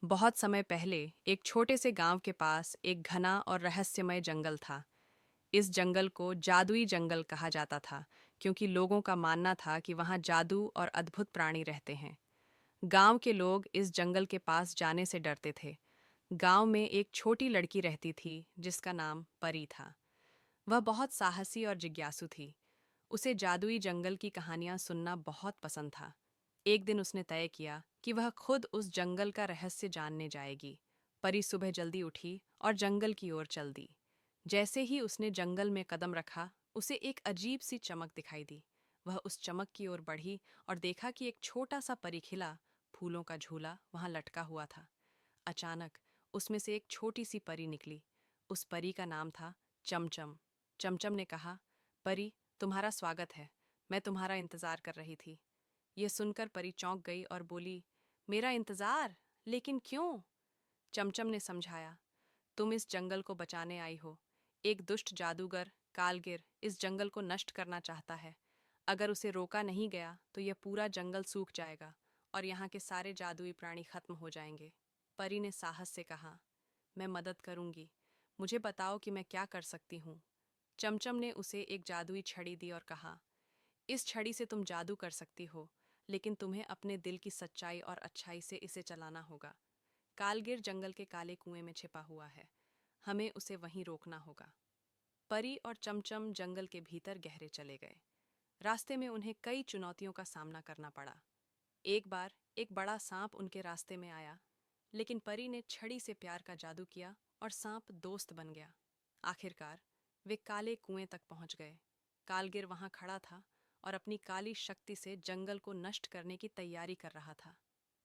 बहुत समय पहले एक छोटे से गांव के पास एक घना और रहस्यमय जंगल था। इस जंगल को जादुई जंगल कहा जाता था, क्योंकि लोगों का मानना था कि वहां जादू और अद्भुत प्राणी रहते हैं। गांव के लोग इस जंगल के पास जाने से डरते थे। गांव में एक छोटी लड़की रहती थी जिसका नाम परी था। वह बहुत साहसी और जिज्ञासु थी। उसे जादुई जंगल की कहानियां सुनना बहुत पसंद था। एक दिन उसने तय किया कि वह खुद उस जंगल का रहस्य जानने जाएगी। परी सुबह जल्दी उठी और जंगल की ओर चल दी। जैसे ही उसने जंगल में कदम रखा, उसे एक अजीब सी चमक दिखाई दी। वह उस चमक की ओर बढ़ी और देखा कि एक छोटा सा परीखिला फूलों का झूला वहां लटका हुआ था। अचानक उसमें से एक छोटी सी परी निकली। उस परी का नाम था चमचम। चमचम ने कहा, परी, तुम्हारा स्वागत है। मैं तुम्हारा इंतजार कर रही थी। यह सुनकर परी चौंक गई और बोली, मेरा इंतजार? लेकिन क्यों? चमचम ने समझाया, तुम इस जंगल को बचाने आई हो। एक दुष्ट जादूगर कालगिर इस जंगल को नष्ट करना चाहता है। अगर उसे रोका नहीं गया तो यह पूरा जंगल सूख जाएगा और यहाँ के सारे जादुई प्राणी खत्म हो जाएंगे। परी ने साहस से कहा, मैं मदद करूंगी। मुझे बताओ कि मैं क्या कर सकती हूँ। चमचम ने उसे एक जादुई छड़ी दी और कहा, इस छड़ी से तुम जादू कर सकती हो, लेकिन तुम्हें अपने दिल की सच्चाई और अच्छाई से इसे चलाना होगा। कालगिर जंगल के काले कुएं में छिपा हुआ है। हमें उसे वहीं रोकना होगा। परी और चमचम जंगल के भीतर गहरे चले गए। रास्ते में उन्हें कई चुनौतियों का सामना करना पड़ा। एक बार एक बड़ा सांप उनके रास्ते में आया, लेकिन परी ने छड़ी से प्यार का जादू किया और सांप दोस्त बन गया। आखिरकार वे काले कुएं तक पहुंच गए। कालगिर वहां खड़ा था और अपनी काली शक्ति से जंगल को नष्ट करने की तैयारी कर रहा था।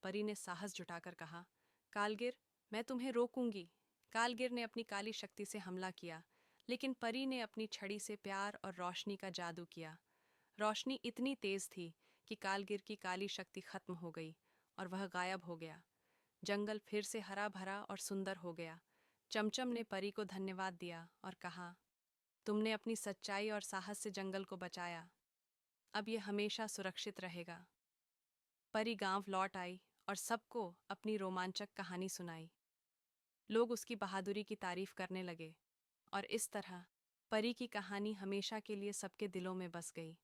परी ने साहस जुटाकर कहा, कालगिर, मैं तुम्हें रोकूंगी। कालगिर ने अपनी काली शक्ति से हमला किया, लेकिन परी ने अपनी छड़ी से प्यार और रोशनी का जादू किया। रोशनी इतनी तेज थी कि कालगिर की काली शक्ति खत्म हो गई और वह गायब हो गया। जंगल फिर से हरा भरा और सुंदर हो गया। चमचम ने परी को धन्यवाद दिया और कहा, तुमने अपनी सच्चाई और साहस से जंगल को बचाया। अब यह हमेशा सुरक्षित रहेगा। परी गांव लौट आई और सबको अपनी रोमांचक कहानी सुनाई। लोग उसकी बहादुरी की तारीफ करने लगे और इस तरह परी की कहानी हमेशा के लिए सबके दिलों में बस गई।